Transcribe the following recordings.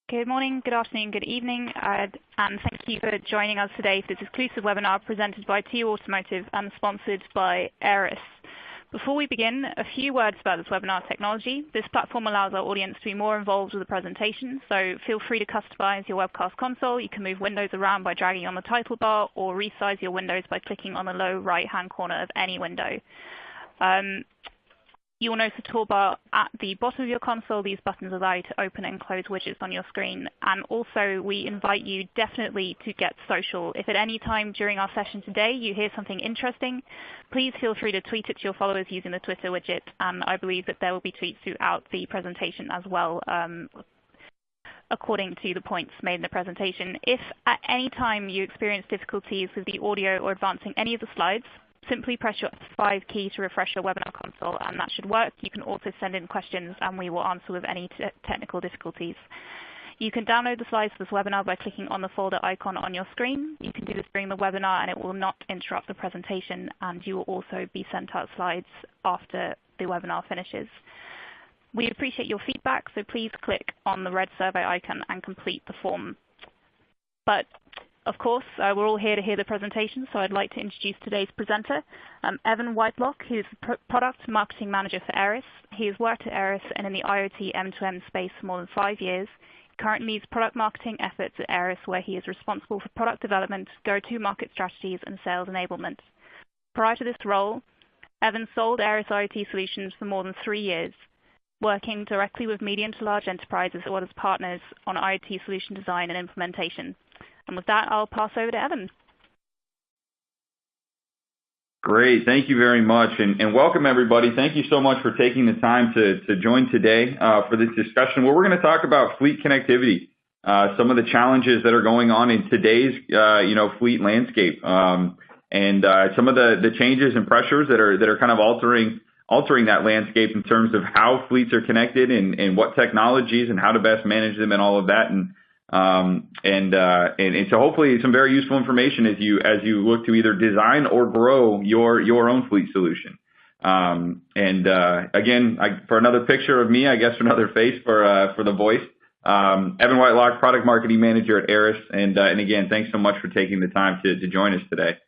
Good morning, good afternoon, good evening, and thank you for joining us today for this exclusive webinar presented by TU Automotive and sponsored by Aeris. Before we begin, a few words about this webinar technology. This platform allows our audience to be more involved with the presentation, so feel free to customize your webcast console. You can move windows around by dragging on the title bar or resize your windows by clicking on the low right-hand corner of any window. You will notice a toolbar at the bottom of your console. These buttons allow you to open and close widgets on your screen. And also, we invite you definitely to get social. If at any time during our session today you hear something interesting, please feel free to tweet it to your followers using the Twitter widget. And I believe that there will be tweets throughout the presentation as well, according to the points made in the presentation. If at any time you experience difficulties with the audio or advancing any of the slides, simply press your F5 key to refresh your webinar console, and that should work. You can also send in questions, and we will answer with any technical difficulties. You can download the slides for this webinar by clicking on the folder icon on your screen. You can do this during the webinar, and it will not interrupt the presentation, and you will also be sent out slides after the webinar finishes. We appreciate your feedback, so please click on the red survey icon and complete the form. But of course, we're all here to hear the presentation, so I'd like to introduce today's presenter, Evan Whitelock, who's the Product Marketing Manager for Aeris. He has worked at Aeris and in the IoT M2M space for more than 5 years. He currently leads product marketing efforts at Aeris, where he is responsible for product development, go-to-market strategies, and sales enablement. Prior to this role, Evan sold Aeris IoT solutions for more than 3 years, working directly with medium to large enterprises as well as partners on IoT solution design and implementation. And with that, I'll pass over to Evan. Great. Thank you very much. And welcome, everybody. Thank you so much for taking the time to join today for this discussion where we're going to talk about fleet connectivity, some of the challenges that are going on in today's fleet landscape, and some of the changes and pressures that are kind of altering that landscape in terms of how fleets are connected and what technologies and how to best manage them and all of that. And so hopefully some very useful information as you look to either design or grow your own fleet solution. Again, for another picture of me, I guess another face for the voice. Evan Whitelock, Product Marketing Manager at Aeris, and again, thanks so much for taking the time to join us today.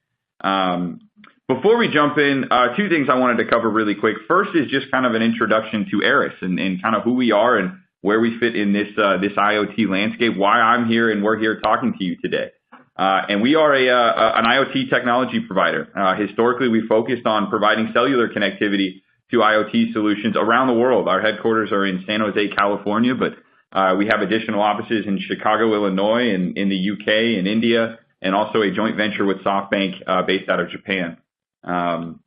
Before we jump in, two things I wanted to cover really quick. First is just kind of an introduction to Aeris and kind of who we are and where we fit in this IoT landscape, why I'm here and we're here talking to you today. And we are an IoT technology provider. Historically, we focused on providing cellular connectivity to IoT solutions around the world. Our headquarters are in San Jose, California, but we have additional offices in Chicago, Illinois, and in the UK and India, and also a joint venture with SoftBank based out of Japan. And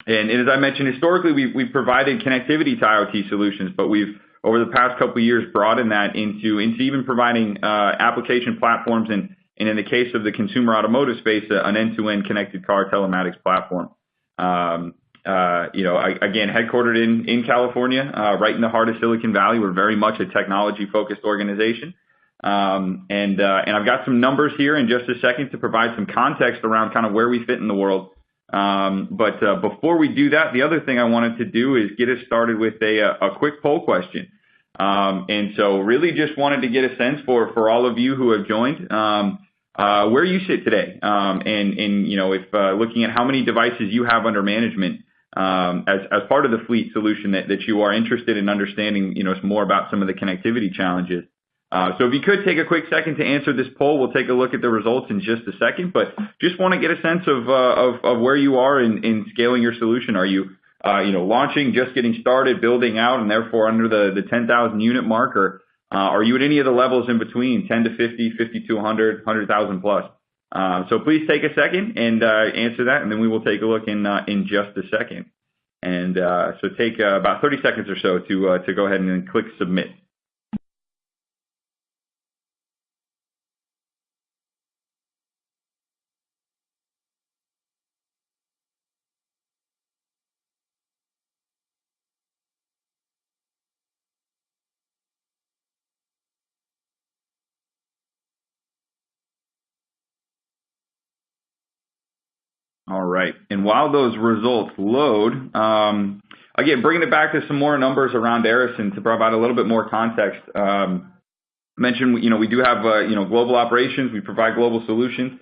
as I mentioned, historically, we've provided connectivity to IoT solutions, but we've over the past couple of years broadened that into even providing application platforms and in the case of the consumer automotive space, an end-to-end connected car telematics platform. Again, headquartered in California, right in the heart of Silicon Valley. We're very much a technology-focused organization. And I've got some numbers here in just a second to provide some context around kind of where we fit in the world. But before we do that, the other thing I wanted to do is get us started with a quick poll question. And so really just wanted to get a sense for all of you who have joined, where you sit today. If looking at how many devices you have under management, as part of the fleet solution that you are interested in understanding, more about some of the connectivity challenges. So if you could take a quick second to answer this poll, we'll take a look at the results in just a second, but just want to get a sense of where you are in scaling your solution. Are you, launching, just getting started, building out, and therefore under the 10,000 unit mark, or are you at any of the levels in between, 10 to 50, 50 to 100, 100,000 plus? So please take a second and answer that, and then we will take a look in just a second. And so take about 30 seconds or so to go ahead and then click submit. All right. And while those results load, again, bringing it back to some more numbers around Aeris and to provide a little bit more context, mentioned, we do have, global operations. We provide global solutions.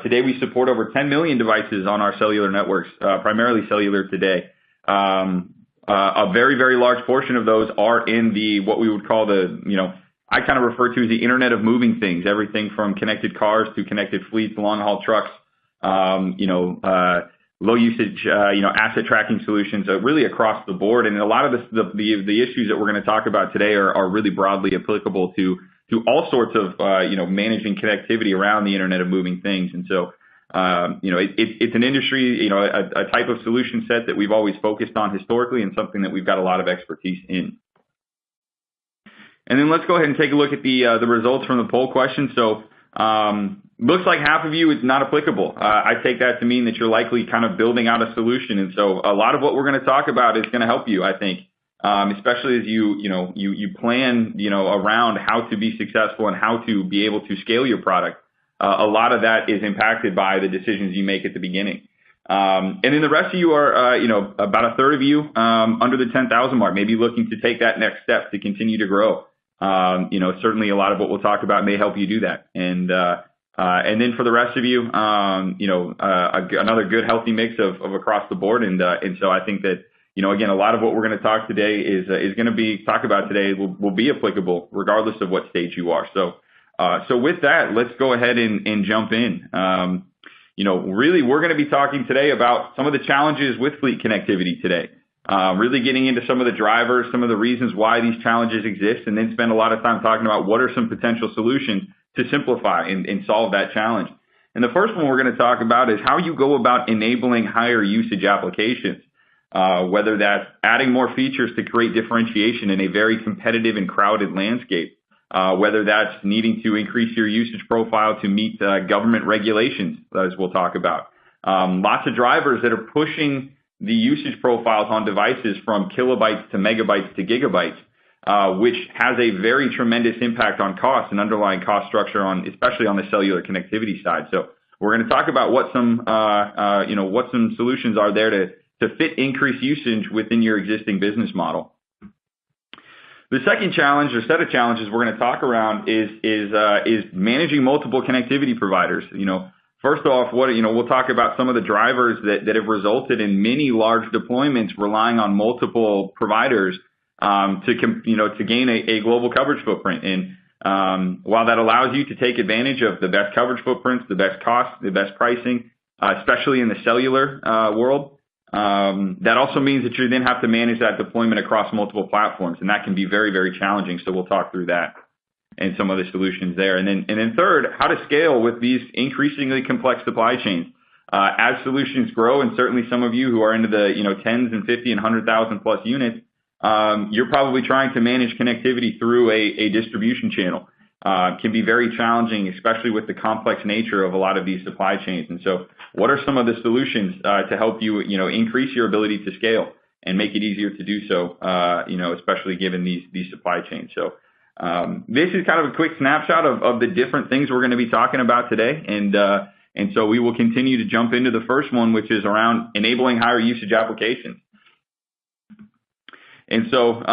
Today we support over 10 million devices on our cellular networks, primarily cellular today. A very, very large portion of those are in what we would call I kind of refer to as the Internet of Moving Things, everything from connected cars to connected fleets, long haul trucks, low usage, asset tracking solutions, really across the board. And a lot of the issues that we're going to talk about today are really broadly applicable to all sorts of, managing connectivity around the Internet of Moving Things. And so, it's an industry, a type of solution set that we've always focused on historically and something that we've got a lot of expertise in. And then let's go ahead and take a look at the results from the poll question. So, looks like half of you is not applicable. I take that to mean that you're likely kind of building out a solution. And so a lot of what we're going to talk about is going to help you, I think, especially as you plan, around how to be successful and how to be able to scale your product. A lot of that is impacted by the decisions you make at the beginning. And then the rest of you are, about a third of you, under the 10,000 mark, maybe looking to take that next step to continue to grow. Certainly a lot of what we'll talk about may help you do that. And then for the rest of you, another good, healthy mix of across the board. And so I think that, again, a lot of what we're going to talk today is going to talk about today will be applicable regardless of what stage you are. So with that, let's go ahead and jump in. Really, we're going to be talking today about some of the challenges with fleet connectivity today. Really getting into some of the drivers, some of the reasons why these challenges exist, and then spend a lot of time talking about what are some potential solutions to simplify and solve that challenge. And the first one we're going to talk about is how you go about enabling higher usage applications, whether that's adding more features to create differentiation in a very competitive and crowded landscape, whether that's needing to increase your usage profile to meet government regulations, as we'll talk about. Lots of drivers that are pushing the usage profiles on devices from kilobytes to megabytes to gigabytes, which has a very tremendous impact on cost and underlying cost structure especially on the cellular connectivity side. So we're going to talk about what some solutions are there to fit increased usage within your existing business model. The second challenge or set of challenges we're going to talk around is managing multiple connectivity providers. First off, we'll talk about some of the drivers that have resulted in many large deployments relying on multiple providers to gain a global coverage footprint. And while that allows you to take advantage of the best coverage footprints, the best cost, the best pricing, especially in the cellular world, that also means that you then have to manage that deployment across multiple platforms, and that can be very, very challenging. So we'll talk through that and some of the solutions there. And then third, how to scale with these increasingly complex supply chains. As solutions grow, and certainly some of you who are into the tens and 50 and 100,000 plus units, you're probably trying to manage connectivity through a distribution channel. Can be very challenging, especially with the complex nature of a lot of these supply chains. And so what are some of the solutions to help you, increase your ability to scale and make it easier to do so, especially given these supply chains? So this is kind of a quick snapshot of the different things we're going to be talking about today. And so we will continue to jump into the first one, which is around enabling higher usage applications. And so,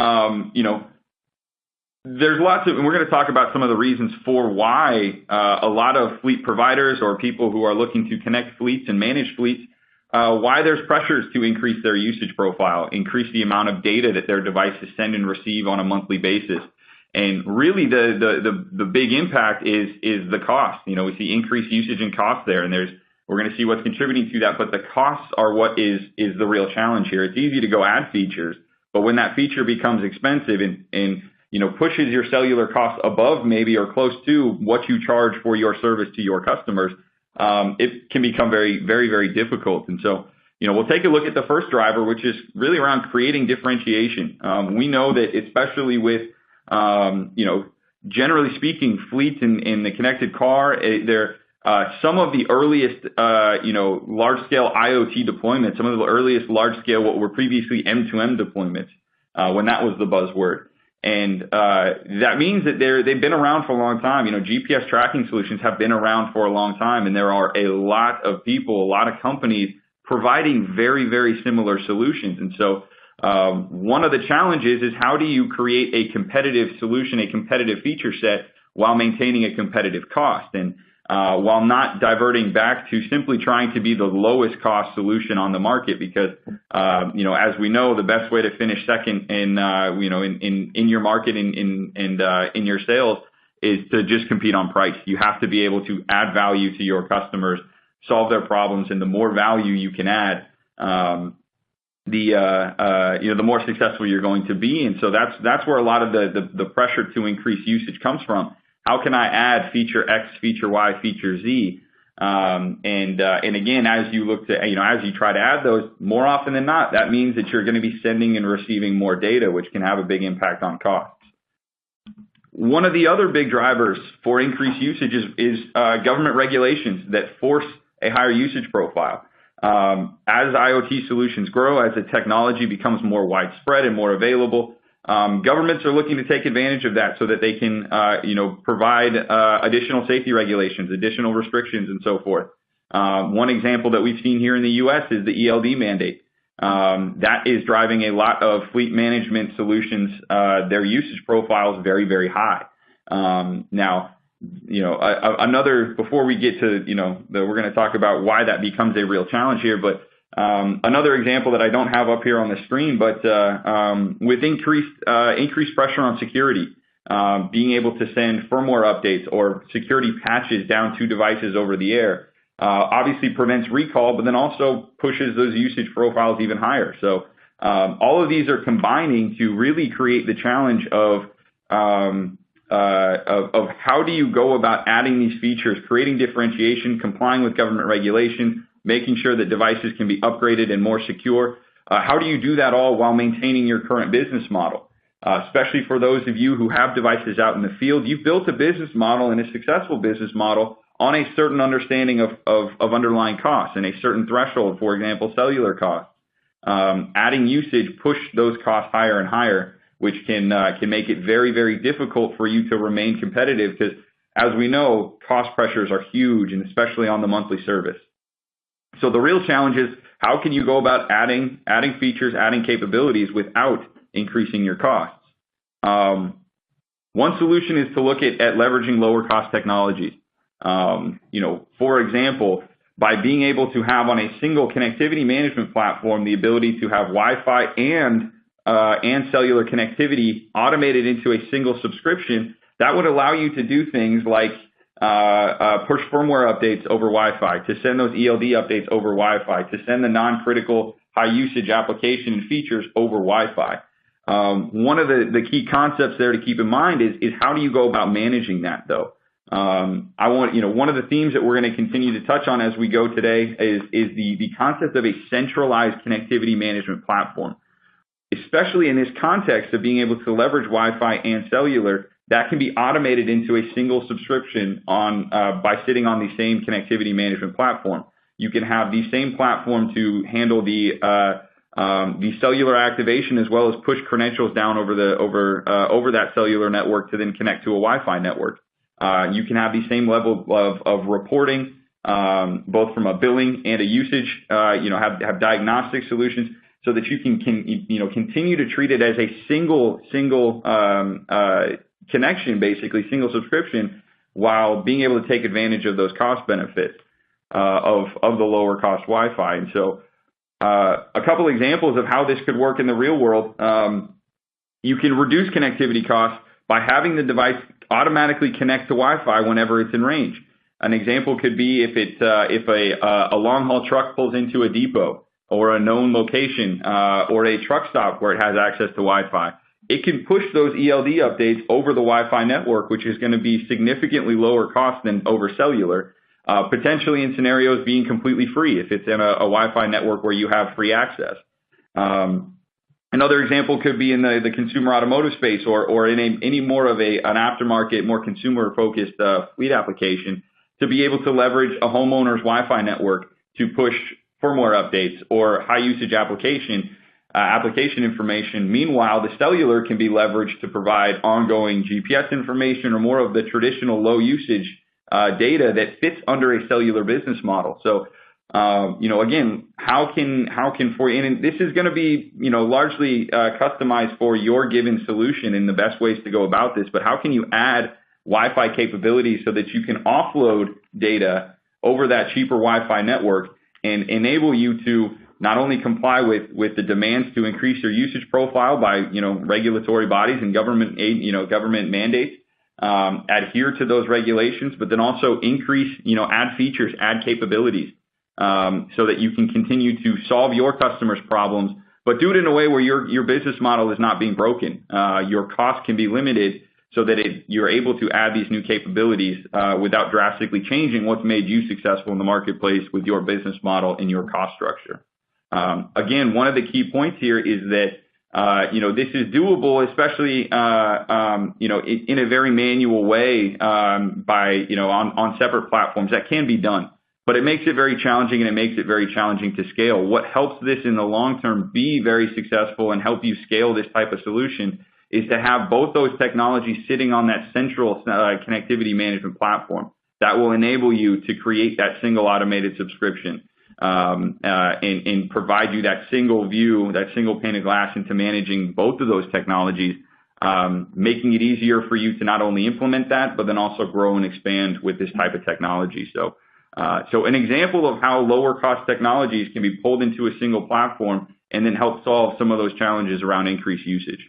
there's and we're going to talk about some of the reasons for why a lot of fleet providers or people who are looking to connect fleets and manage fleets, why there's pressures to increase their usage profile, increase the amount of data that their devices send and receive on a monthly basis. And really the big impact is the cost. We see increased usage and cost there, and we're going to see what's contributing to that, but the costs are what is the real challenge here. It's easy to go add features, but when that feature becomes expensive and pushes your cellular costs above maybe or close to what you charge for your service to your customers, it can become very, very, very difficult. And so, we'll take a look at the first driver, which is really around creating differentiation. We know that especially with, generally speaking, fleets in the connected car, they're some of the earliest, large-scale IoT deployments, some of the earliest large-scale what were previously M2M deployments, when that was the buzzword. And that means that they've been around for a long time. GPS tracking solutions have been around for a long time, and there are a lot of people, a lot of companies providing very, very similar solutions. And so one of the challenges is how do you create a competitive solution, a competitive feature set while maintaining a competitive cost. And while not diverting back to simply trying to be the lowest cost solution on the market, because as we know, the best way to finish second in your market and in your sales is to just compete on price. You have to be able to add value to your customers, solve their problems, and the more value you can add, the more successful you're going to be. And so that's where a lot of the pressure to increase usage comes from. How can I add feature X, feature Y, feature Z? And again, as you look to, as you try to add those, more often than not, that means that you're going to be sending and receiving more data, which can have a big impact on costs. One of the other big drivers for increased usage is government regulations that force a higher usage profile. As IoT solutions grow, as the technology becomes more widespread and more available, governments are looking to take advantage of that so that they can, provide additional safety regulations, additional restrictions, and so forth. One example that we've seen here in the U.S. is the ELD mandate. That is driving a lot of fleet management solutions, their usage profile is very, very high. Now, before we get to, we're going to talk about why that becomes a real challenge here, but another example that I don't have up here on the screen, but with increased pressure on security, being able to send firmware updates or security patches down to devices over the air, obviously prevents recall, but then also pushes those usage profiles even higher. So all of these are combining to really create the challenge of how do you go about adding these features, creating differentiation, complying with government regulation, making sure that devices can be upgraded and more secure. How do you do that all while maintaining your current business model? Especially for those of you who have devices out in the field, you've built a business model and a successful business model on a certain understanding of underlying costs and a certain threshold, for example, cellular costs. Adding usage push those costs higher and higher, which can make it very, very difficult for you to remain competitive because, as we know, cost pressures are huge, and especially on the monthly service. So the real challenge is how can you go about adding features, adding capabilities without increasing your costs? One solution is to look at leveraging lower cost technologies. For example, by being able to have on a single connectivity management platform the ability to have Wi-Fi and cellular connectivity automated into a single subscription, that would allow you to do things like push firmware updates over Wi-Fi, to send those ELD updates over Wi-Fi, to send the non-critical high usage application and features over Wi-Fi. One of the key concepts there to keep in mind is how do you go about managing that, though? One of the themes that we're going to continue to touch on as we go today is the concept of a centralized connectivity management platform. Especially in this context of being able to leverage Wi-Fi and cellular, that can be automated into a single subscription by sitting on the same connectivity management platform. You can have the same platform to handle the cellular activation as well as push credentials down over that cellular network to then connect to a Wi-Fi network. You can have the same level of reporting, both from a billing and a usage. Have diagnostic solutions, so that you can continue to treat it as a single connection, basically single subscription, while being able to take advantage of those cost benefits of the lower cost Wi-Fi. And so a couple examples of how this could work in the real world. You can reduce connectivity costs by having the device automatically connect to Wi-Fi whenever it's in range. An example could be if a long haul truck pulls into a depot or a known location or a truck stop where it has access to Wi-Fi. It can push those ELD updates over the Wi-Fi network, which is going to be significantly lower cost than over cellular, potentially in scenarios being completely free if it's in a Wi-Fi network where you have free access. Another example could be in the consumer automotive space or in any more of an aftermarket, more consumer-focused fleet application, to be able to leverage a homeowner's Wi-Fi network to push firmware updates or high-usage application information. Meanwhile, the cellular can be leveraged to provide ongoing GPS information or more of the traditional low-usage data that fits under a cellular business model. So, again, how can for you, and this is going to be, largely customized for your given solution and the best ways to go about this, but how can you add Wi-Fi capabilities so that you can offload data over that cheaper Wi-Fi network and enable you to not only comply with the demands to increase your usage profile by, regulatory bodies and government mandates, adhere to those regulations, but then also increase, add features, add capabilities, so that you can continue to solve your customers' problems, but do it in a way where your business model is not being broken. Your cost can be limited so that you're able to add these new capabilities without drastically changing what's made you successful in the marketplace with your business model and your cost structure. Again, one of the key points here is that this is doable, especially in a very manual way by on separate platforms. That can be done, but it makes it very challenging, and it makes it very challenging to scale. What helps this in the long term be very successful and help you scale this type of solution is to have both those technologies sitting on that central connectivity management platform that will enable you to create that single automated subscription and provide you that single view, that single pane of glass into managing both of those technologies, making it easier for you to not only implement that, but then also grow and expand with this type of technology. So an example of how lower cost technologies can be pulled into a single platform and then help solve some of those challenges around increased usage.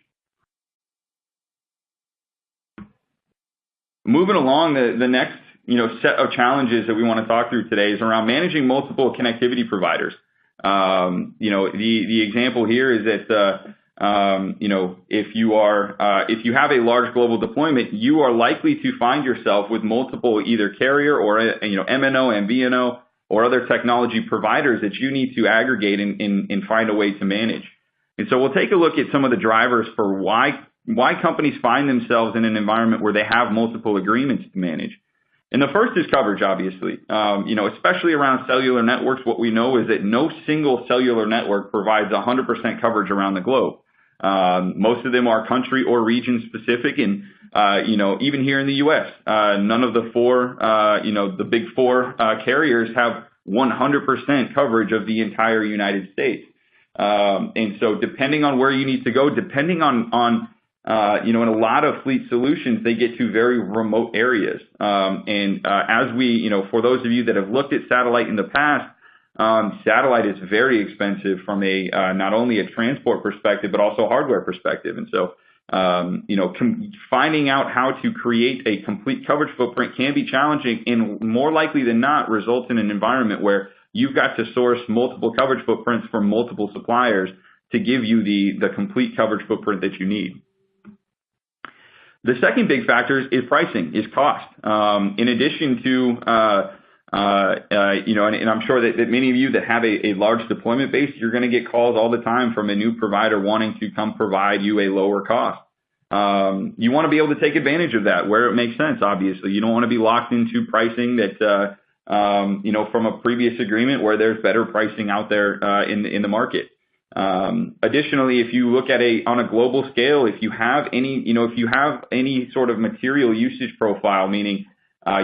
Moving along, the next set of challenges that we want to talk through today is around managing multiple connectivity providers. The example here is that if you have a large global deployment, you are likely to find yourself with multiple either carrier or MNO, MVNO, or other technology providers that you need to aggregate and find a way to manage. And so we'll take a look at some of the drivers for why companies find themselves in an environment where they have multiple agreements to manage. And the first is coverage, obviously. Especially around cellular networks, what we know is that no single cellular network provides 100% coverage around the globe. Most of them are country or region specific, and even here in the U.S., none of the big four carriers have 100% coverage of the entire United States. And so, depending on where you need to go, depending on in a lot of fleet solutions, they get to very remote areas. As for those of you that have looked at satellite in the past, satellite is very expensive from a not only a transport perspective, but also hardware perspective. And so, finding out how to create a complete coverage footprint can be challenging, and more likely than not results in an environment where you've got to source multiple coverage footprints from multiple suppliers to give you the complete coverage footprint that you need. The second big factor is pricing, is cost. In addition to, and I'm sure that many of you that have a large deployment base, you're going to get calls all the time from a new provider wanting to come provide you a lower cost. You want to be able to take advantage of that where it makes sense, obviously. You don't want to be locked into pricing that, from a previous agreement where there's better pricing out there in the market. Additionally, if you look at on a global scale, if you have any sort of material usage profile, meaning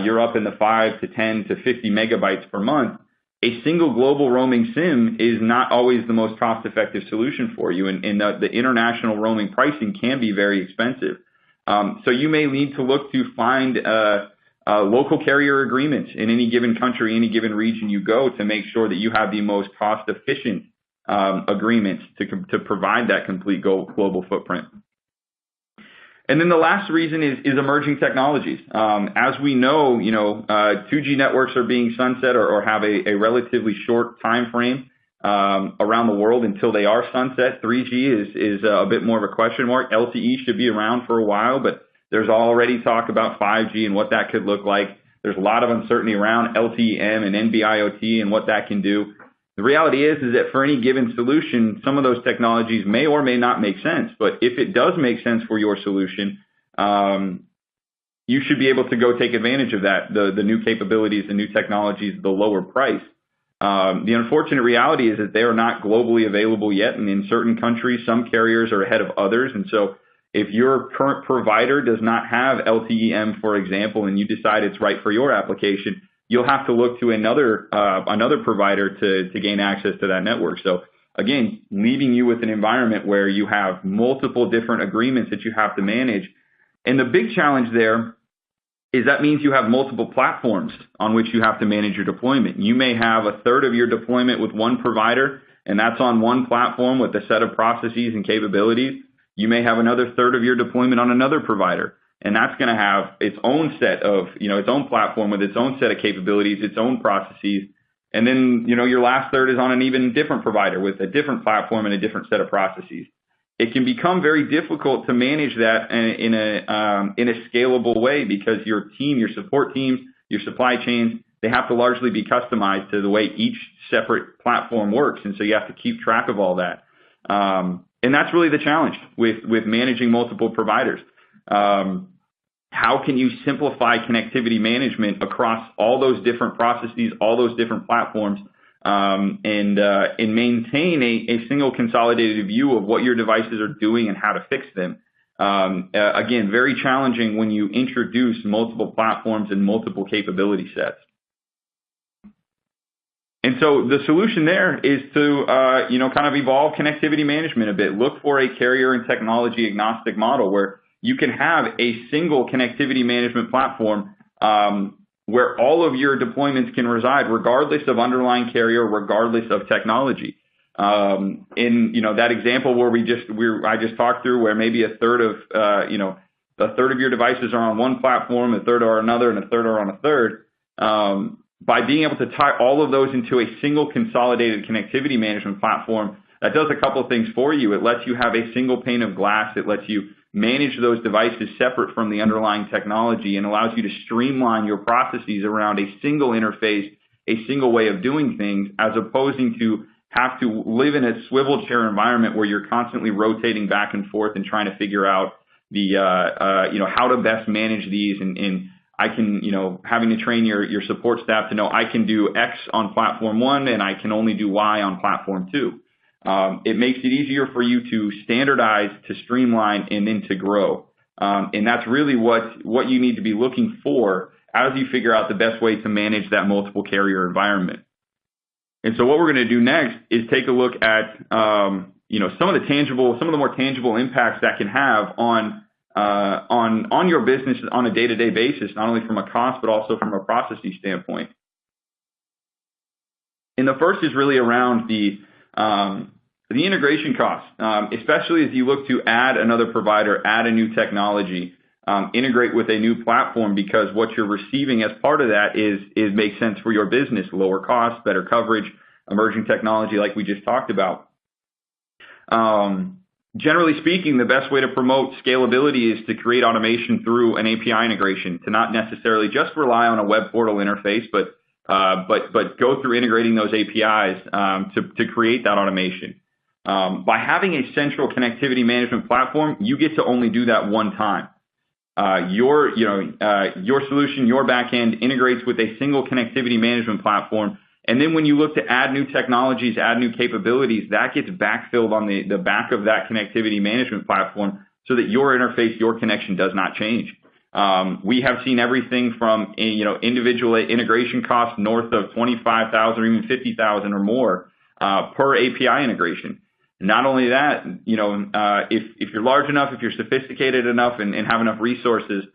you're up in the 5 to 10 to 50 megabytes per month, a single global roaming SIM is not always the most cost-effective solution for you, and the international roaming pricing can be very expensive. So you may need to look to find local carrier agreements in any given country, any given region you go, to make sure that you have the most cost-efficient agreements to provide that complete global footprint. And then the last reason is emerging technologies. As we know, 2G networks are being sunset or have a relatively short time frame around the world until they are sunset. 3G is a bit more of a question mark. LTE should be around for a while, but there's already talk about 5G and what that could look like. There's a lot of uncertainty around LTE-M and NB-IoT and what that can do. The reality is that for any given solution, some of those technologies may or may not make sense. But if it does make sense for your solution, you should be able to go take advantage of that, the new capabilities, the new technologies, the lower price. The unfortunate reality is that they are not globally available yet. And in certain countries, some carriers are ahead of others. And so if your current provider does not have LTE-M, for example, and you decide it's right for your application, you'll have to look to another provider to gain access to that network. So again, leaving you with an environment where you have multiple different agreements that you have to manage. And the big challenge there is that means you have multiple platforms on which you have to manage your deployment. You may have a third of your deployment with one provider, and that's on one platform with a set of processes and capabilities. You may have another third of your deployment on another provider, and that's going to have its own set of, its own platform with its own set of capabilities, its own processes. And then, your last third is on an even different provider with a different platform and a different set of processes. It can become very difficult to manage that in a scalable way because your team, your support teams, your supply chains, they have to largely be customized to the way each separate platform works. And so you have to keep track of all that. And that's really the challenge with managing multiple providers. How can you simplify connectivity management across all those different processes, all those different platforms, and maintain a single consolidated view of what your devices are doing and how to fix them? Again, very challenging when you introduce multiple platforms and multiple capability sets. And so the solution there is to, kind of evolve connectivity management a bit. Look for a carrier and technology agnostic model where you can have a single connectivity management platform where all of your deployments can reside, regardless of underlying carrier, regardless of technology. In that example where I just talked through, where maybe a third of your devices are on one platform, a third are on another, and a third are on a third. By being able to tie all of those into a single consolidated connectivity management platform, that does a couple of things for you. It lets you have a single pane of glass. It lets you manage those devices separate from the underlying technology and allows you to streamline your processes around a single interface, a single way of doing things, as opposing to have to live in a swivel chair environment where you're constantly rotating back and forth and trying to figure out how to best manage these. And I can, having to train your support staff to know I can do X on platform 1 and I can only do Y on platform 2. It makes it easier for you to standardize, to streamline, and then to grow. And that's really what you need to be looking for as you figure out the best way to manage that multiple carrier environment. And so what we're going to do next is take a look at some of the more tangible impacts that can have on your business on a day-to-day basis, not only from a cost but also from a processing standpoint. And the first is really around the integration costs, especially as you look to add another provider, add a new technology, integrate with a new platform, because what you're receiving as part of that is makes sense for your business: lower costs, better coverage, emerging technology like we just talked about. Generally speaking, the best way to promote scalability is to create automation through an API integration, to not necessarily just rely on a web portal interface, but go through integrating those APIs to create that automation. By having a central connectivity management platform, you get to only do that one time. Your solution, your backend integrates with a single connectivity management platform. And then when you look to add new technologies, add new capabilities, that gets backfilled on the back of that connectivity management platform so that your interface, your connection does not change. We have seen everything from individual integration costs north of $25,000 or even $50,000 or more per API integration. Not only that, if you're large enough, if you're sophisticated enough and have enough resources,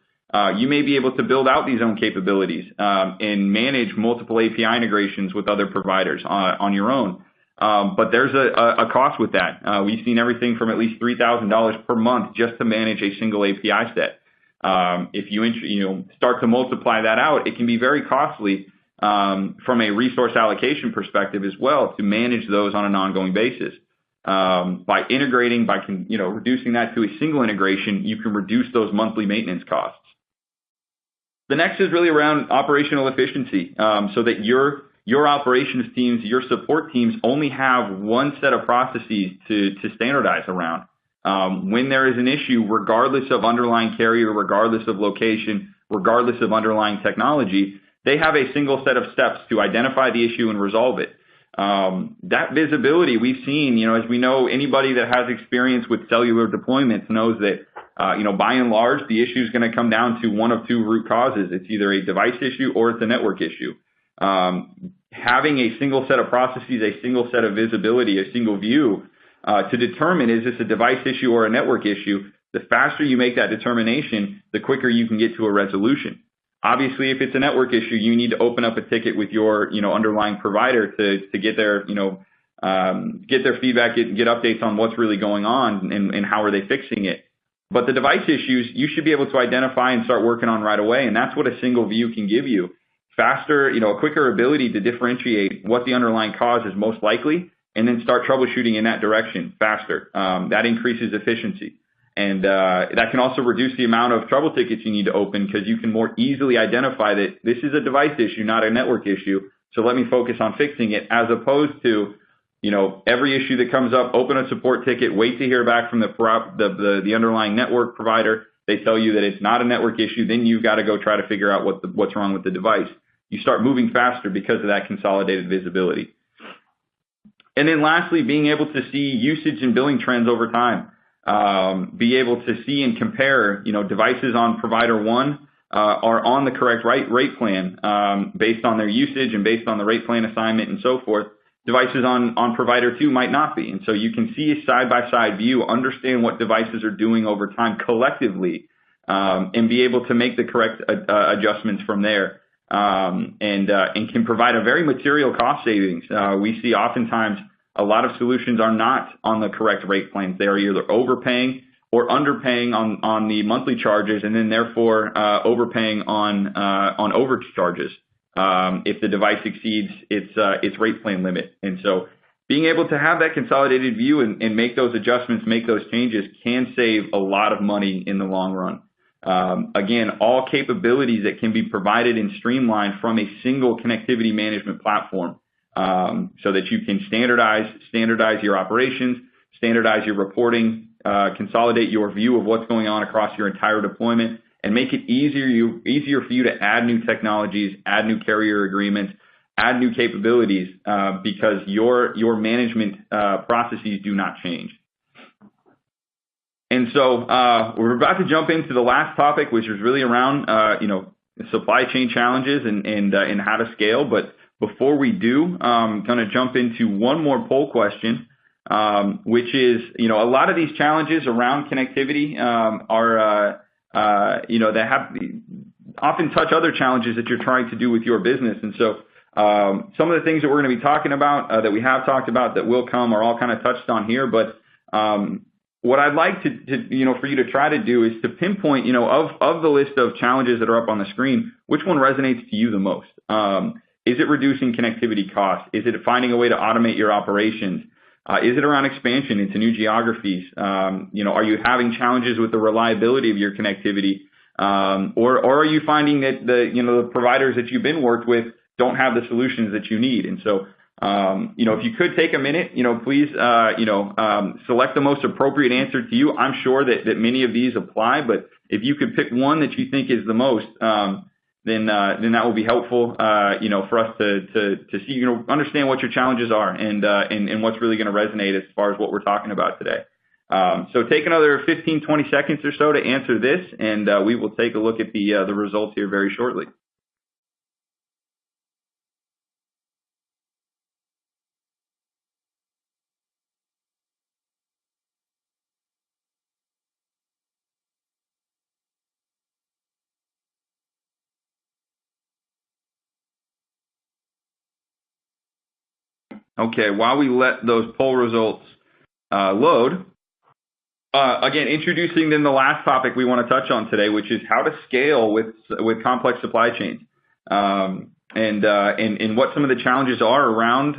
you may be able to build out these own capabilities and manage multiple API integrations with other providers on your own. But there's a cost with that. We've seen everything from at least $3,000 per month just to manage a single API set. If you start to multiply that out, it can be very costly from a resource allocation perspective as well to manage those on an ongoing basis. By integrating, reducing that to a single integration, you can reduce those monthly maintenance costs. The next is really around operational efficiency, so that your operations teams, your support teams only have one set of processes to standardize around. When there is an issue, regardless of underlying carrier, regardless of location, regardless of underlying technology, they have a single set of steps to identify the issue and resolve it. That visibility we've seen, as we know, anybody that has experience with cellular deployments knows that, by and large, the issue is going to come down to one of two root causes. It's either a device issue or it's a network issue. Having a single set of processes, a single set of visibility, a single view to determine is this a device issue or a network issue, the faster you make that determination, the quicker you can get to a resolution. Obviously, if it's a network issue, you need to open up a ticket with your, underlying provider to get their, get their feedback, get updates on what's really going on and how are they fixing it. But the device issues, you should be able to identify and start working on right away. And that's what a single view can give you. Faster, a quicker ability to differentiate what the underlying cause is most likely, and then start troubleshooting in that direction faster. That increases efficiency. And that can also reduce the amount of trouble tickets you need to open because you can more easily identify that this is a device issue, not a network issue. So let me focus on fixing it, as opposed to, every issue that comes up, open a support ticket, wait to hear back from the underlying network provider. They tell you that it's not a network issue. Then you've got to go try to figure out what's wrong with the device. You start moving faster because of that consolidated visibility. And then lastly, being able to see usage and billing trends over time. Be able to see and compare, devices on provider one are on the correct rate plan based on their usage and based on the rate plan assignment and so forth. Devices on provider two might not be. And so you can see a side-by-side view, understand what devices are doing over time collectively, and be able to make the correct adjustments from there. And can provide a very material cost savings. We see oftentimes a lot of solutions are not on the correct rate plans. They are either overpaying or underpaying on the monthly charges, and then therefore overpaying on overage charges if the device exceeds its rate plan limit. And so being able to have that consolidated view and make those adjustments, make those changes, can save a lot of money in the long run. Again, all capabilities that can be provided and streamlined from a single connectivity management platform, so that you can standardize your operations, standardize your reporting, consolidate your view of what's going on across your entire deployment, and make it easier for you to add new technologies, add new carrier agreements, add new capabilities, because your management processes do not change. And so we're about to jump into the last topic, which is really around supply chain challenges and how to scale. But before we do, I'm going to jump into one more poll question, which is, a lot of these challenges around connectivity are they have often touch other challenges that you're trying to do with your business. And so some of the things that we're going to be talking about, that we have talked about, that will come, are all kind of touched on here. But what I'd like to for you to try to do is to pinpoint, of the list of challenges that are up on the screen, which one resonates to you the most? Is it reducing connectivity costs? Is it finding a way to automate your operations? Is it around expansion into new geographies? Are you having challenges with the reliability of your connectivity? Or are you finding that the providers that you've been worked with don't have the solutions that you need? And so, if you could take a minute, please, select the most appropriate answer to you. I'm sure that many of these apply, but if you could pick one that you think is the most, then that will be helpful, for us to see, understand what your challenges are and what's really going to resonate as far as what we're talking about today. So take another 15, 20 seconds or so to answer this, and we will take a look at the results here very shortly. Okay, while we let those poll results load, again, introducing then the last topic we want to touch on today, which is how to scale with complex supply chains, and what some of the challenges are around,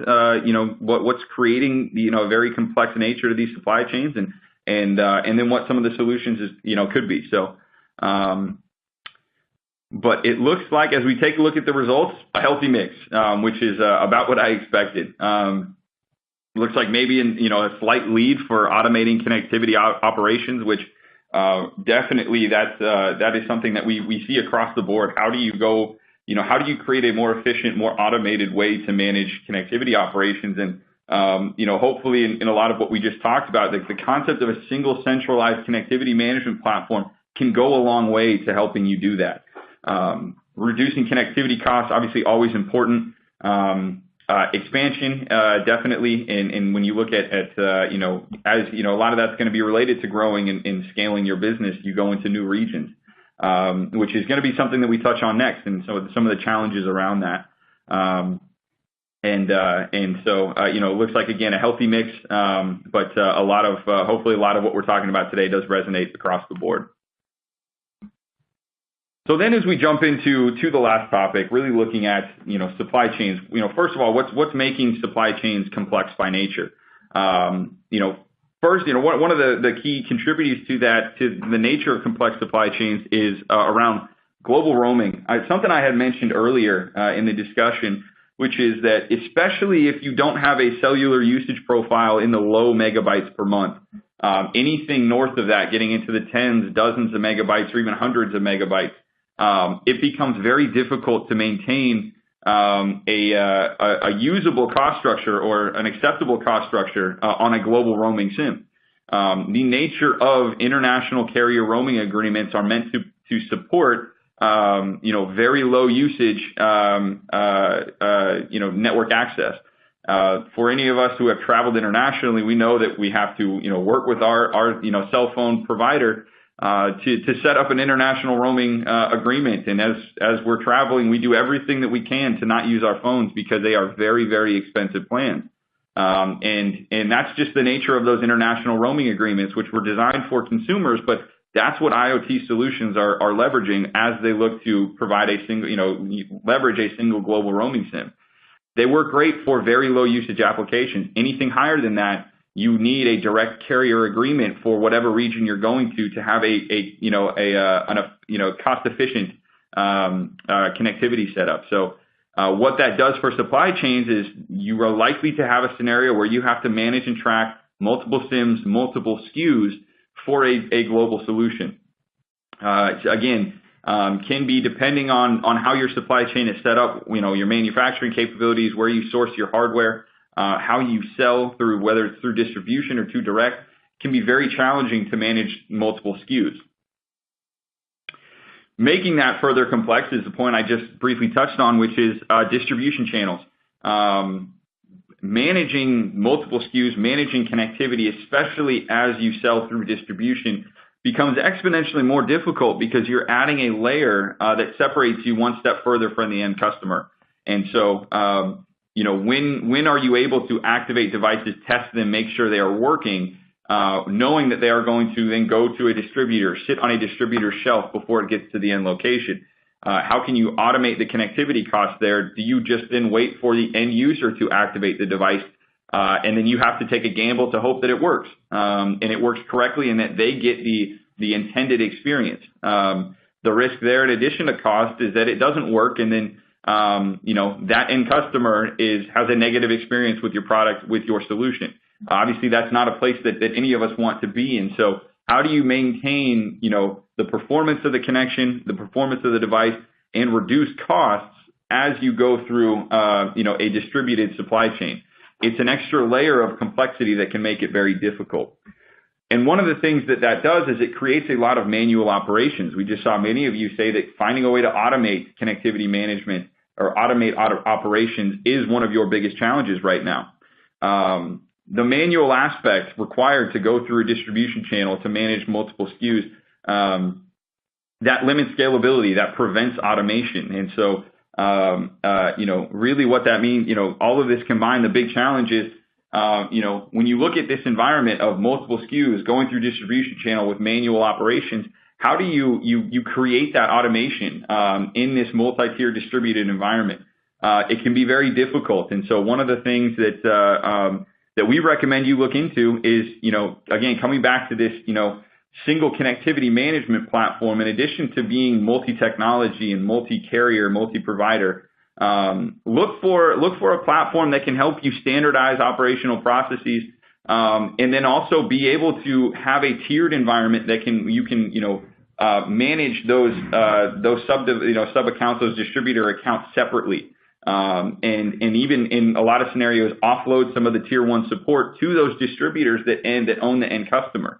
what's creating a very complex nature to these supply chains, and then what some of the solutions could be. So. But it looks like, as we take a look at the results, a healthy mix, which is about what I expected. Looks like maybe a slight lead for automating connectivity operations, which definitely that is something that we see across the board. How do you go? How do you create a more efficient, more automated way to manage connectivity operations? And hopefully, in a lot of what we just talked about, the concept of a single centralized connectivity management platform can go a long way to helping you do that. Reducing connectivity costs, obviously always important. Expansion, definitely. And when you look at a lot of that's going to be related to growing and scaling your business, you go into new regions. which is going to be something that we touch on next, and so some of the challenges around that. So it looks like, again, a healthy mix, but hopefully a lot of what we're talking about today does resonate across the board. So then as we jump into the last topic, really looking at, supply chains, first of all, what's making supply chains complex by nature? First, one of the key contributors to the nature of complex supply chains is around global roaming. Something I had mentioned earlier in the discussion, which is that especially if you don't have a cellular usage profile in the low megabytes per month, anything north of that, getting into the tens, dozens of megabytes, or even hundreds of megabytes, it becomes very difficult to maintain a usable cost structure or an acceptable cost structure on a global roaming SIM. The nature of international carrier roaming agreements are meant to support very low usage network access. For any of us who have traveled internationally, we know that we have to work with our cell phone provider to set up an international roaming agreement. And as we're traveling, we do everything that we can to not use our phones because they are very, very expensive plans. And that's just the nature of those international roaming agreements, which were designed for consumers, but that's what IoT solutions are leveraging as they look to provide leverage a single global roaming SIM. They work great for very low usage applications. Anything higher than that, you need a direct carrier agreement for whatever region you're going to have a cost efficient connectivity setup. So what that does for supply chains is you are likely to have a scenario where you have to manage and track multiple SIMs, multiple SKUs for a global solution. Again, can be depending on how your supply chain is set up, your manufacturing capabilities, where you source your hardware, how you sell through, whether it's through distribution or to direct, can be very challenging to manage multiple SKUs. Making that further complex is the point I just briefly touched on, which is distribution channels. Managing multiple SKUs, managing connectivity, especially as you sell through distribution, becomes exponentially more difficult because you're adding a layer that separates you one step further from the end customer. And so, when are you able to activate devices, test them, make sure they are working, knowing that they are going to then go to a distributor, sit on a distributor's shelf before it gets to the end location? How can you automate the connectivity costs there? Do you just then wait for the end user to activate the device, and then you have to take a gamble to hope that it works, and it works correctly and that they get the intended experience? The risk there, in addition to cost, is that it doesn't work, and then that end customer has a negative experience with your product, with your solution. Obviously, that's not a place that any of us want to be in. So how do you maintain, the performance of the connection, the performance of the device, and reduce costs as you go through, a distributed supply chain? It's an extra layer of complexity that can make it very difficult. And one of the things that does is it creates a lot of manual operations. We just saw many of you say that finding a way to automate connectivity management or automate operations is one of your biggest challenges right now. The manual aspect required to go through a distribution channel to manage multiple SKUs, that limits scalability, that prevents automation. And so, really what that means, all of this combined, the big challenge is, when you look at this environment of multiple SKUs going through distribution channel with manual operations, how do you create that automation in this multi-tier distributed environment? It can be very difficult. And so one of the things that we recommend you look into is, again, coming back to this, single connectivity management platform, in addition to being multi-technology and multi-carrier, multi-provider, look for a platform that can help you standardize operational processes, and then also be able to have a tiered environment that you can manage those sub accounts, those distributor accounts separately. And even in a lot of scenarios, offload some of the tier one support to those distributors that own the end customer.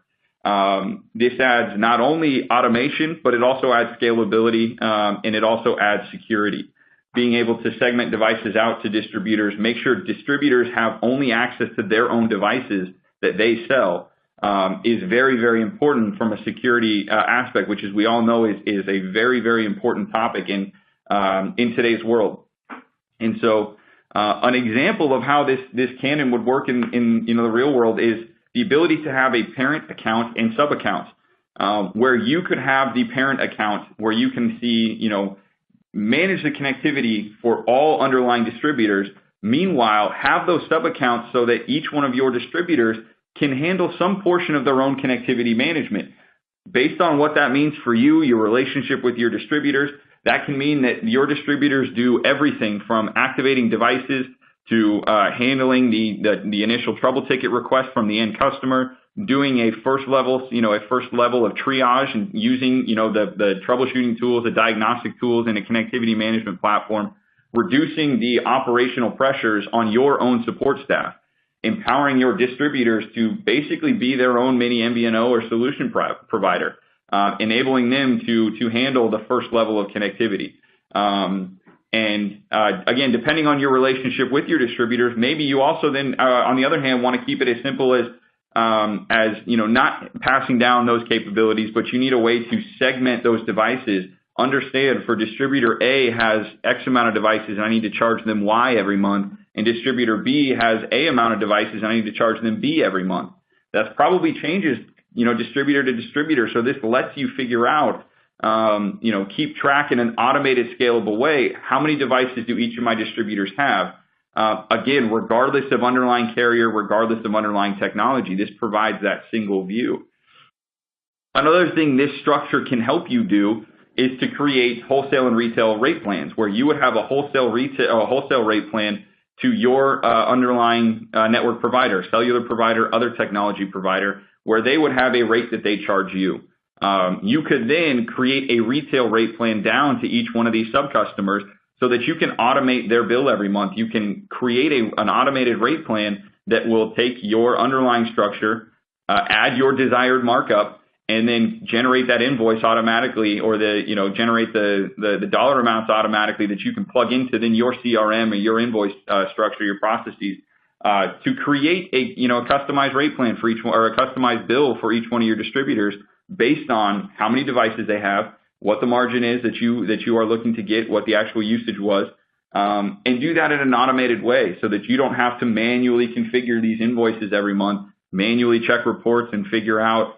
This adds not only automation, but it also adds scalability, and it also adds security. Being able to segment devices out to distributors, make sure distributors have only access to their own devices that they sell, is very, very important from a security aspect, which, as we all know, is a very, very important topic in today's world. And so an example of how this canon would work in the real world is the ability to have a parent account and sub accounts, where you could have the parent account where you can see, manage the connectivity for all underlying distributors. Meanwhile, have those sub accounts so that each one of your distributors can handle some portion of their own connectivity management. Based on what that means for you, your relationship with your distributors, that can mean that your distributors do everything from activating devices to handling the initial trouble ticket request from the end customer, doing a first level of triage and using, the troubleshooting tools, the diagnostic tools, and a connectivity management platform, reducing the operational pressures on your own support staff, empowering your distributors to basically be their own mini MVNO or solution provider, enabling them to handle the first level of connectivity. Again, depending on your relationship with your distributors, maybe you also then, on the other hand, want to keep it as simple as not passing down those capabilities, but you need a way to segment those devices. Understand, for distributor A has X amount of devices and I need to charge them Y every month, and distributor B has A amount of devices and I need to charge them B every month. That probably changes, distributor to distributor. So this lets you figure out, keep track in an automated, scalable way. How many devices do each of my distributors have? Again, regardless of underlying carrier, regardless of underlying technology, this provides that single view. Another thing this structure can help you do is to create wholesale and retail rate plans, where you would have a wholesale rate plan to your underlying network provider, cellular provider, other technology provider, where they would have a rate that they charge you. You could then create a retail rate plan down to each one of these sub-customers so that you can automate their bill every month. You can create an automated rate plan that will take your underlying structure, add your desired markup, and then generate that invoice automatically, or generate the dollar amounts automatically that you can plug into then your CRM or your invoice structure, your processes, to create a customized rate plan for each one, or a customized bill for each one of your distributors based on how many devices they have, what the margin is that you are looking to get, what the actual usage was, and do that in an automated way so that you don't have to manually configure these invoices every month, manually check reports and figure out,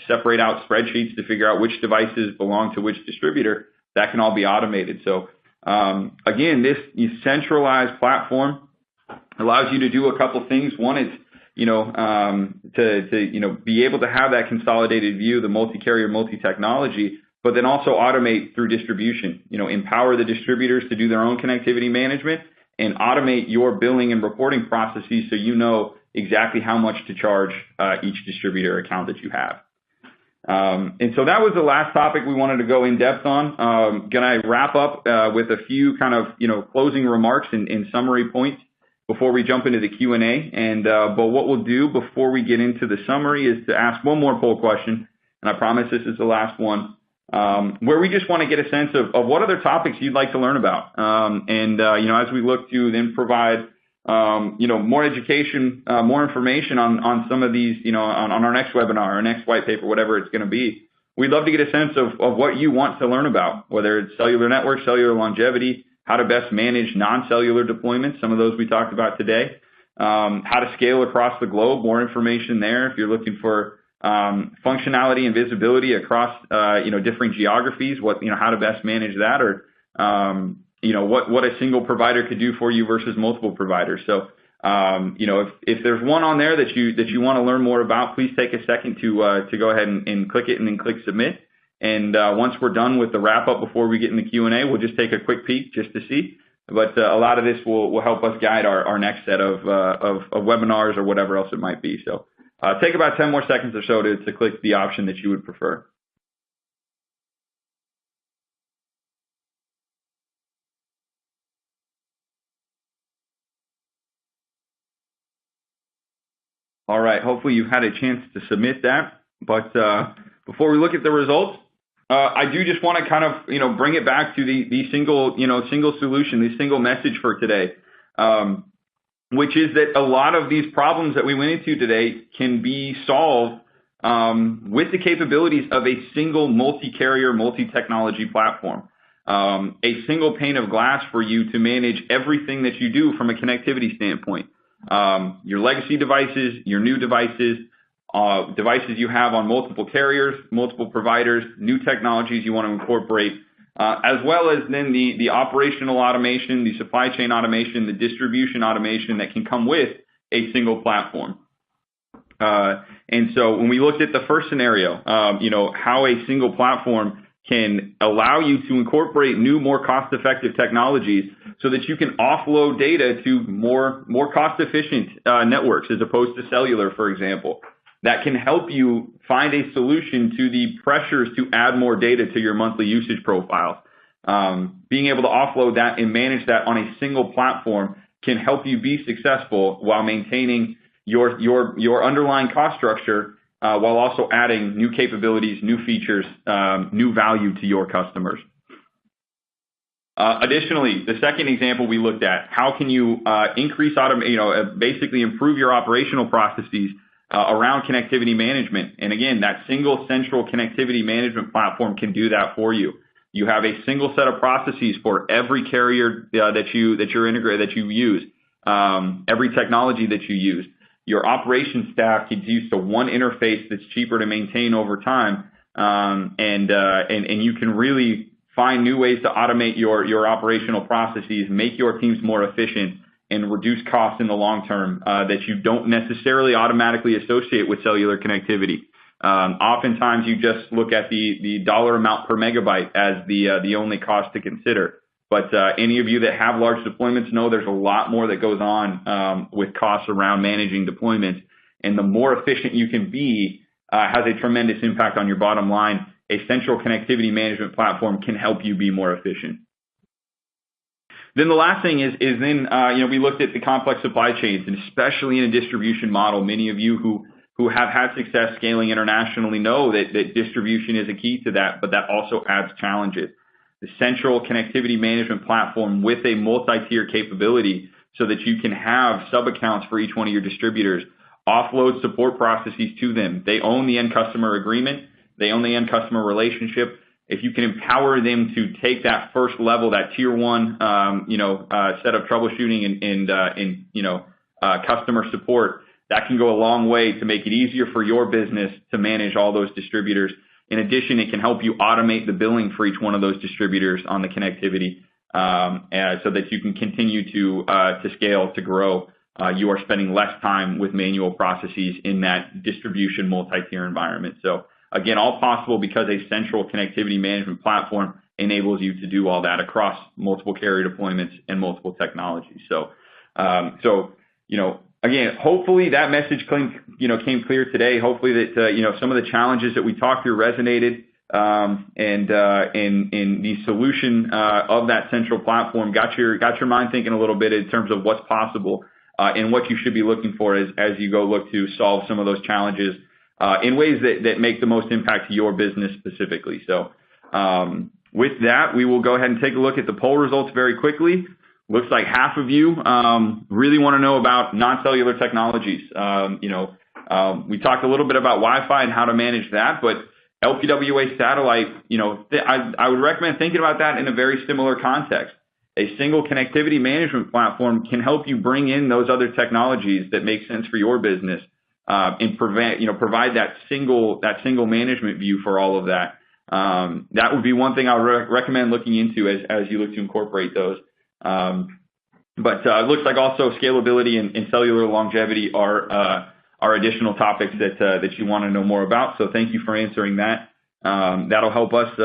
separate out spreadsheets to figure out which devices belong to which distributor. That can all be automated. So again, this centralized platform allows you to do a couple things. One is, to be able to have that consolidated view, the multi-carrier, multi-technology, but then also automate through distribution, empower the distributors to do their own connectivity management and automate your billing and reporting processes so you know exactly how much to charge each distributor account that you have. And so that was the last topic we wanted to go in depth on. Going to wrap up with a few kind of, closing remarks and summary points before we jump into the Q&A. But what we'll do before we get into the summary is to ask one more poll question, and I promise this is the last one, where we just want to get a sense of what other topics you'd like to learn about. As we look to then provide more education, more information on some of these, on our next webinar, our next white paper, whatever it's going to be. We'd love to get a sense of what you want to learn about, whether it's cellular network, cellular longevity, how to best manage non-cellular deployments, some of those we talked about today, how to scale across the globe, more information there if you're looking for functionality and visibility across, different geographies, how to best manage that, or what a single provider could do for you versus multiple providers. So, if there's one on there that you want to learn more about, please take a second to go ahead and click it and then click submit. And once we're done with the wrap up before we get in the Q&A, we'll just take a quick peek just to see. But a lot of this will help us guide our next set of webinars or whatever else it might be. So take about 10 more seconds or so to click the option that you would prefer. All right, hopefully you've had a chance to submit that. But before we look at the results, I do just want to kind of, bring it back to the single solution, the single message for today. which is that a lot of these problems that we went into today can be solved with the capabilities of a single multi-carrier, multi-technology platform. A single pane of glass for you to manage everything that you do from a connectivity standpoint. Your legacy devices, your new devices, devices you have on multiple carriers, multiple providers, new technologies you want to incorporate, as well as then the operational automation, the supply chain automation, the distribution automation that can come with a single platform. And so when we looked at the first scenario, how a single platform can allow you to incorporate new, more cost-effective technologies so that you can offload data to more cost-efficient networks as opposed to cellular, for example. That can help you find a solution to the pressures to add more data to your monthly usage profiles. Being able to offload that and manage that on a single platform can help you be successful while maintaining your underlying cost structure, while also adding new capabilities, new features, new value to your customers. Additionally, the second example we looked at, how can you increase basically improve your operational processes around connectivity management? And again, that single central connectivity management platform can do that for you. You have a single set of processes for every carrier that you use, every technology that you use. Your operations staff gets used to one interface that's cheaper to maintain over time, and you can really find new ways to automate your operational processes, make your teams more efficient, and reduce costs in the long term that you don't necessarily automatically associate with cellular connectivity. Oftentimes, you just look at the dollar amount per megabyte as the only cost to consider. But any of you that have large deployments know there's a lot more that goes on with costs around managing deployments. And the more efficient you can be has a tremendous impact on your bottom line. A central connectivity management platform can help you be more efficient. Then the last thing is we looked at the complex supply chains, and especially in a distribution model. Many of you who have had success scaling internationally know that distribution is a key to that, but that also adds challenges. The central connectivity management platform with a multi-tier capability so that you can have sub-accounts for each one of your distributors, offload support processes to them. They own the end customer agreement. They own the end customer relationship. If you can empower them to take that first level, that tier one, set of troubleshooting and customer support, that can go a long way to make it easier for your business to manage all those distributors. In addition, it can help you automate the billing for each one of those distributors on the connectivity, so that you can continue to scale, to grow. You are spending less time with manual processes in that distribution multi-tier environment. So again, all possible because a central connectivity management platform enables you to do all that across multiple carrier deployments and multiple technologies. So again, hopefully that message came clear today. Hopefully that some of the challenges that we talked through resonated, and the solution of that central platform got your mind thinking a little bit in terms of what's possible and what you should be looking for as you go look to solve some of those challenges in ways that make the most impact to your business specifically. So with that, we will go ahead and take a look at the poll results very quickly. Looks like half of you really want to know about non-cellular technologies. We talked a little bit about Wi-Fi and how to manage that, but LPWA satellite, I would recommend thinking about that in a very similar context. A single connectivity management platform can help you bring in those other technologies that make sense for your business, and provide that single management view for all of that. That would be one thing I would recommend looking into as you look to incorporate those. But it looks like also scalability and cellular longevity are additional topics that you want to know more about. So thank you for answering that. That'll help us,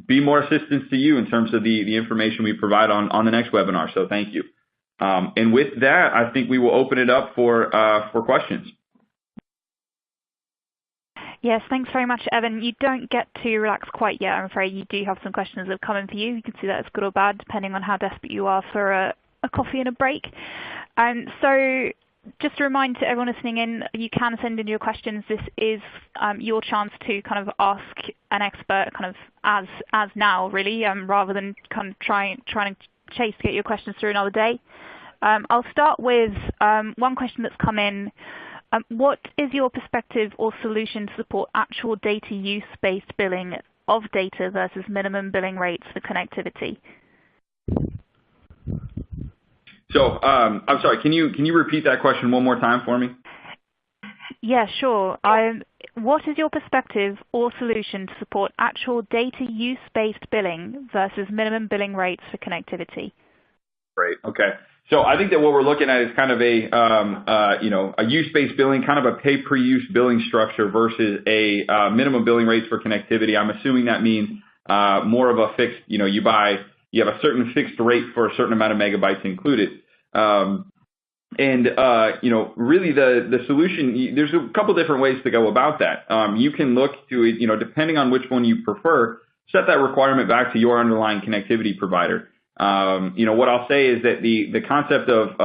be more assistance to you in terms of the information we provide on the next webinar. So thank you. And with that, I think we will open it up for questions. Yes, thanks very much, Evan. You don't get to relax quite yet, I'm afraid. You do have some questions that have come in for you. You can see that as good or bad, depending on how desperate you are for a coffee and a break. So just a reminder to everyone listening in, you can send in your questions. This is your chance to kind of ask an expert kind of as now, really, rather than kind of trying to chase to get your questions through another day. I'll start with one question that's come in. What is your perspective or solution to support actual data use-based billing of data versus minimum billing rates for connectivity? So I'm sorry, can you repeat that question one more time for me? Yeah, sure. What is your perspective or solution to support actual data use-based billing versus minimum billing rates for connectivity? Great. Okay. So I think that what we're looking at is kind of a use-based billing, kind of a pay-per-use billing structure versus a minimum billing rates for connectivity. I'm assuming that means more of a fixed, you have a certain fixed rate for a certain amount of megabytes included. Really the solution, there's a couple different ways to go about that. You can look to, depending on which one you prefer, set that requirement back to your underlying connectivity provider. What I'll say is that the concept of,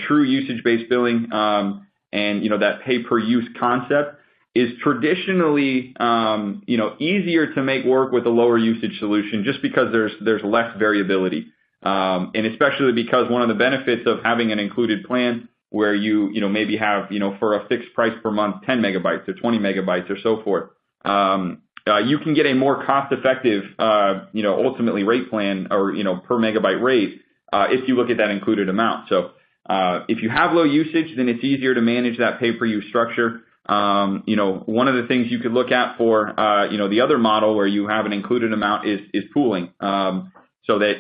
true usage-based billing, and, that pay-per-use concept is traditionally, easier to make work with a lower usage solution just because there's less variability. And especially because one of the benefits of having an included plan where you maybe have, for a fixed price per month, 10 megabytes or 20 megabytes or so forth, you can get a more cost-effective, ultimately rate plan or, per megabyte rate if you look at that included amount. So if you have low usage, then it's easier to manage that pay-per-use structure. One of the things you could look at for, the other model where you have an included amount is pooling. So that,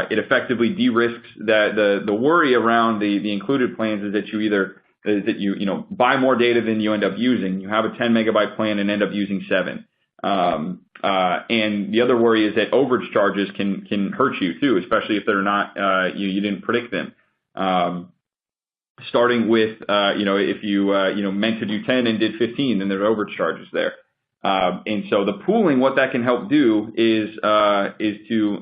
it effectively de-risks that the worry around the included plans is that you buy more data than you end up using. You have a 10 megabyte plan and end up using 7. And the other worry is that overage charges can hurt you too, especially if they're not, you didn't predict them. Starting with, if you meant to do 10 and did 15, then there's overage charges there. And so the pooling, what that can help do is to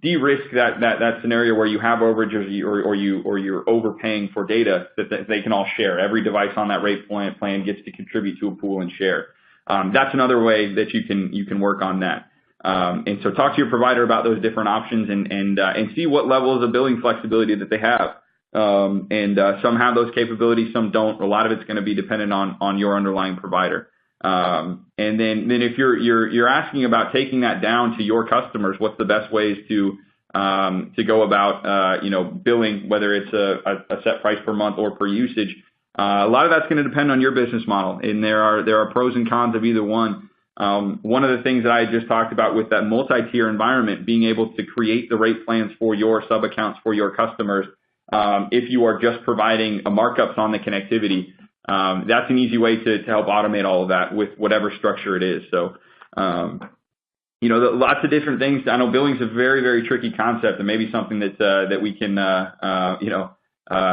de-risk that scenario where you have overages or you're overpaying for data that they can all share. Every device on that rate plan gets to contribute to a pool and share. That's another way that you can work on that. And so talk to your provider about those different options and see what levels of billing flexibility that they have. Some have those capabilities, some don't. A lot of it's going to be dependent on your underlying provider. And then if you're asking about taking that down to your customers, what's the best ways to go about billing, whether it's a set price per month or per usage. A lot of that's going to depend on your business model, and there are pros and cons of either one. One of the things that I just talked about with that multi-tier environment, being able to create the rate plans for your sub-accounts for your customers. If you are just providing markups on the connectivity, that's an easy way to help automate all of that with whatever structure it is. So, lots of different things. I know billing is a very, very tricky concept, and maybe something that we can,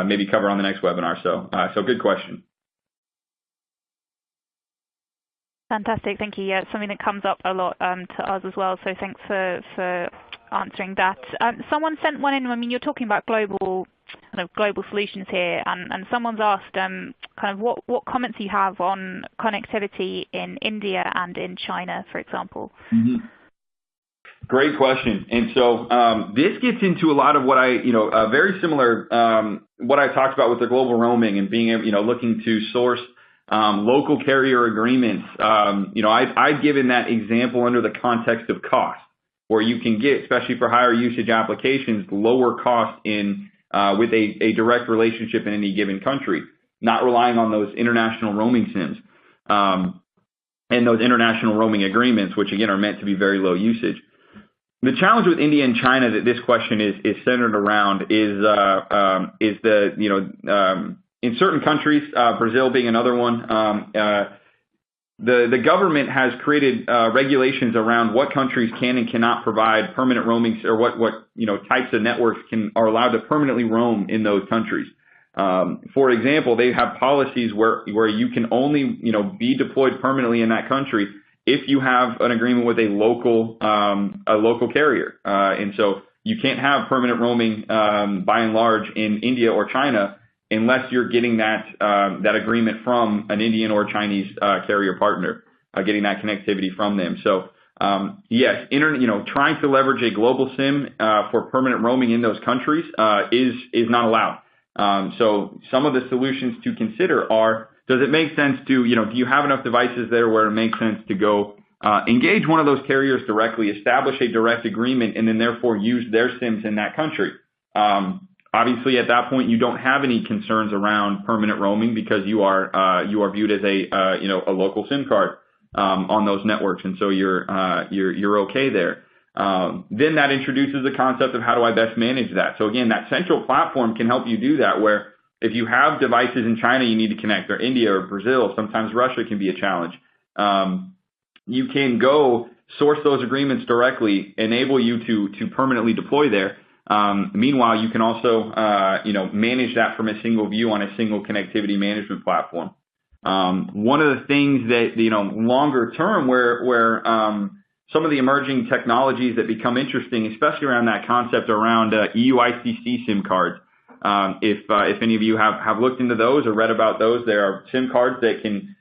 maybe cover on the next webinar. So good question. Fantastic, thank you. Yeah, it's something that comes up a lot to us as well. So thanks for answering that. Someone sent one in. I mean, you're talking about global solutions here, and someone's asked what comments you have on connectivity in India and in China, for example. Mm-hmm. Great question. And so this gets into a lot of what very similar what I talked about with the global roaming and being able, looking to source local carrier agreements. I've given that example under the context of cost, where you can get, especially for higher usage applications, lower cost with a direct relationship in any given country, not relying on those international roaming SIMs and those international roaming agreements, which again are meant to be very low usage. The challenge with India and China that this question is centered around is in certain countries, Brazil being another one, the government has created regulations around what countries can and cannot provide permanent roaming, or what types of networks are allowed to permanently roam in those countries. For example, they have policies where you can only be deployed permanently in that country if you have an agreement with a local carrier, and so you can't have permanent roaming by and large in India or China unless you're getting that agreement from an Indian or Chinese carrier partner, getting that connectivity from them. So yes, trying to leverage a global SIM for permanent roaming in those countries is not allowed. So some of the solutions to consider are, does it make sense to, do you have enough devices there where it makes sense to go engage one of those carriers directly, establish a direct agreement, and then therefore use their SIMs in that country? Obviously, at that point, you don't have any concerns around permanent roaming because you are viewed as a local SIM card on those networks, and so you're okay there. Then that introduces the concept of how do I best manage that? So again, that central platform can help you do that, where if you have devices in China you need to connect, or India or Brazil, sometimes Russia can be a challenge. You can go source those agreements directly, enable you to permanently deploy there. Meanwhile, you can also manage that from a single view on a single connectivity management platform. One of the things that longer term, where some of the emerging technologies that become interesting, especially around that concept around EUICC SIM cards. If any of you have looked into those or read about those, there are SIM cards that can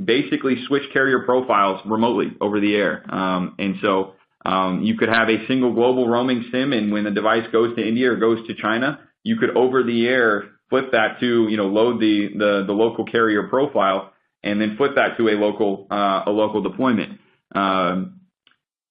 basically switch carrier profiles remotely over the air. And so you could have a single global roaming SIM, and when the device goes to India or goes to China, you could over the air flip that to load the local carrier profile, and then flip that to a local deployment.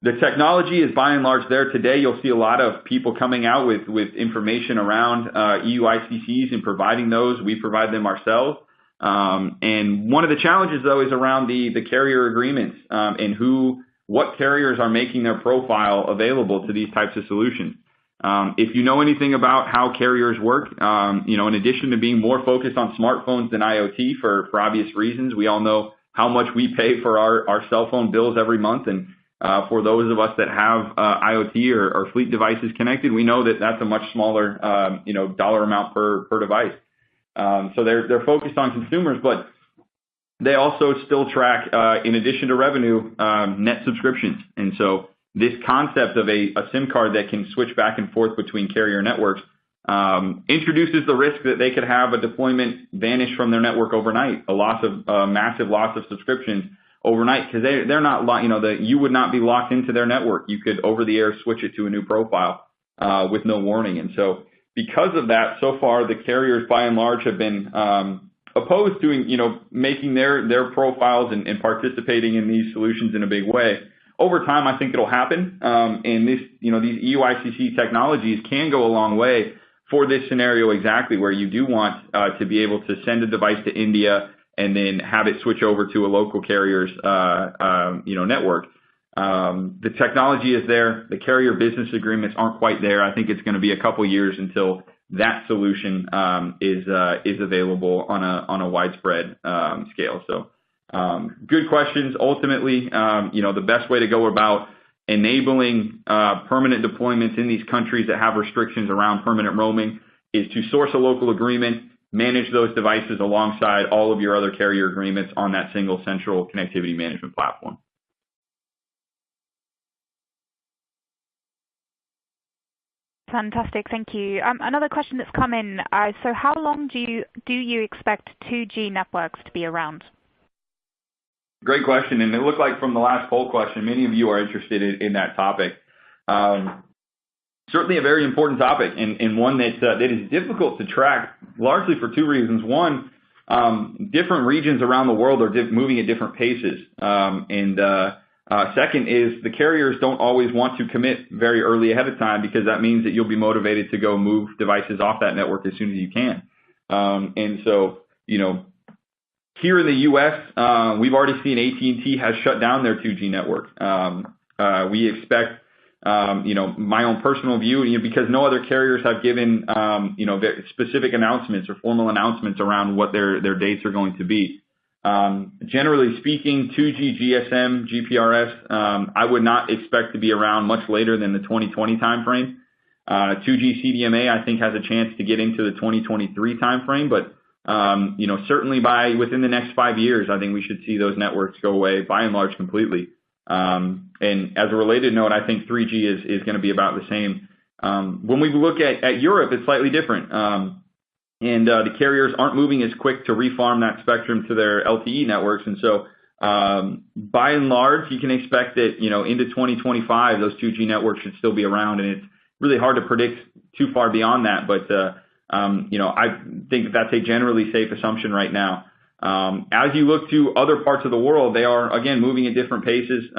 The technology is by and large there today. You'll see a lot of people coming out with information around EUICCs and providing those. We provide them ourselves. And one of the challenges, though, is around the carrier agreements and what carriers are making their profile available to these types of solutions. If you know anything about how carriers work, in addition to being more focused on smartphones than IoT for obvious reasons, we all know how much we pay for our cell phone bills every month. And for those of us that have IoT or fleet devices connected, we know that that's a much smaller dollar amount per device. So they're focused on consumers, but they also still track, in addition to revenue, net subscriptions. And so this concept of a SIM card that can switch back and forth between carrier networks introduces the risk that they could have a deployment vanish from their network overnight, a massive loss of subscriptions overnight, because they're not, you would not be locked into their network. You could over the air switch it to a new profile with no warning. And so because of that, so far the carriers by and large have been opposed to making their profiles and participating in these solutions in a big way. Over time, I think it'll happen, and these EUICC technologies can go a long way for this scenario exactly, where you do want to be able to send a device to India and then have it switch over to a local carrier's network. The technology is there. The carrier business agreements aren't quite there. I think it's going to be a couple years until that solution is available on a widespread scale. So good questions. Ultimately, the best way to go about enabling permanent deployments in these countries that have restrictions around permanent roaming is to source a local agreement, manage those devices alongside all of your other carrier agreements on that single central connectivity management platform. Fantastic, thank you. Another question that's come in, so how long do you expect 2G networks to be around? Great question, and it looked like from the last poll question, many of you are interested in that topic. Certainly a very important topic, and one that is difficult to track, largely for two reasons. One, different regions around the world are moving at different paces. Second is the carriers don't always want to commit very early ahead of time, because that means that you'll be motivated to go move devices off that network as soon as you can. And so, here in the U.S., we've already seen AT&T has shut down their 2G network. We expect, my own personal view, because no other carriers have given, very specific announcements or formal announcements around what their dates are going to be. Generally speaking, 2G GSM, GPRS, I would not expect to be around much later than the 2020 timeframe. 2G CDMA, I think, has a chance to get into the 2023 timeframe, but certainly within the next 5 years, I think we should see those networks go away by and large completely. And as a related note, I think 3G is going to be about the same. When we look at Europe, it's slightly different. And the carriers aren't moving as quick to refarm that spectrum to their LTE networks. And so by and large, you can expect that, into 2025, those 2G networks should still be around, and it's really hard to predict too far beyond that. But, I think that's a generally safe assumption right now. As you look to other parts of the world, they are, again, moving at different paces.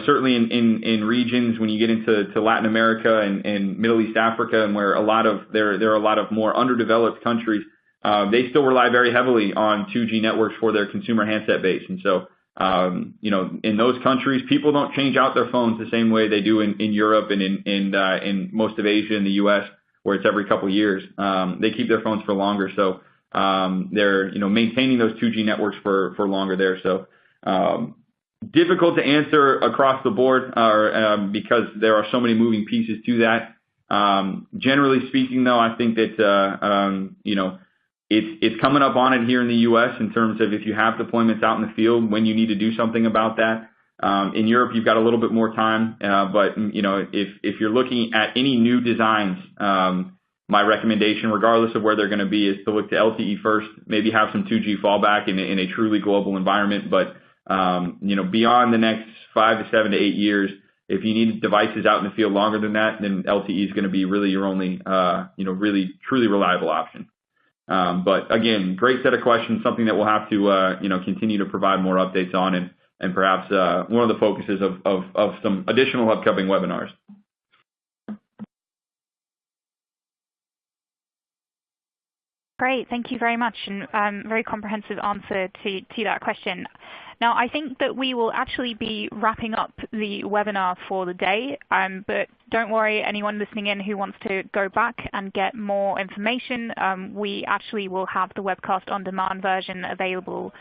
Certainly in regions when you get into Latin America and Middle East Africa, and where there are a lot of more underdeveloped countries, they still rely very heavily on 2G networks for their consumer handset base. And so, in those countries, people don't change out their phones the same way they do in Europe and in most of Asia and the U.S., where it's every couple of years. They keep their phones for longer. So, they're, maintaining those 2G networks for longer there. So, difficult to answer across the board, because there are so many moving pieces to that. Generally speaking, though, I think that, it's coming up on it here in the U.S. in terms of if you have deployments out in the field, when you need to do something about that. In Europe, you've got a little bit more time, but if you're looking at any new designs, my recommendation, regardless of where they're going to be, is to look to LTE first. Maybe have some 2G fallback in a truly global environment, but beyond the next 5 to 7 to 8 years, if you need devices out in the field longer than that, then LTE is going to be really your only, really truly reliable option. But again, great set of questions, something that we'll have to, continue to provide more updates on, and perhaps one of the focuses of some additional upcoming webinars. Great, thank you very much, and very comprehensive answer to that question. Now, I think that we will actually be wrapping up the webinar for the day, but don't worry, anyone listening in who wants to go back and get more information, we actually will have the webcast on-demand version available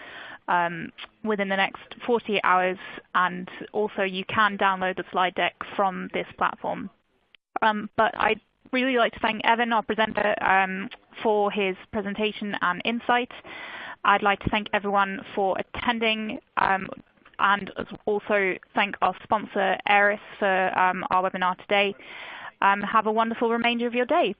within the next 48 hours, and also you can download the slide deck from this platform. But I'd really like to thank Evan, our presenter, for his presentation and insights. I'd like to thank everyone for attending, and also thank our sponsor, Aeris, for our webinar today. Have a wonderful remainder of your day.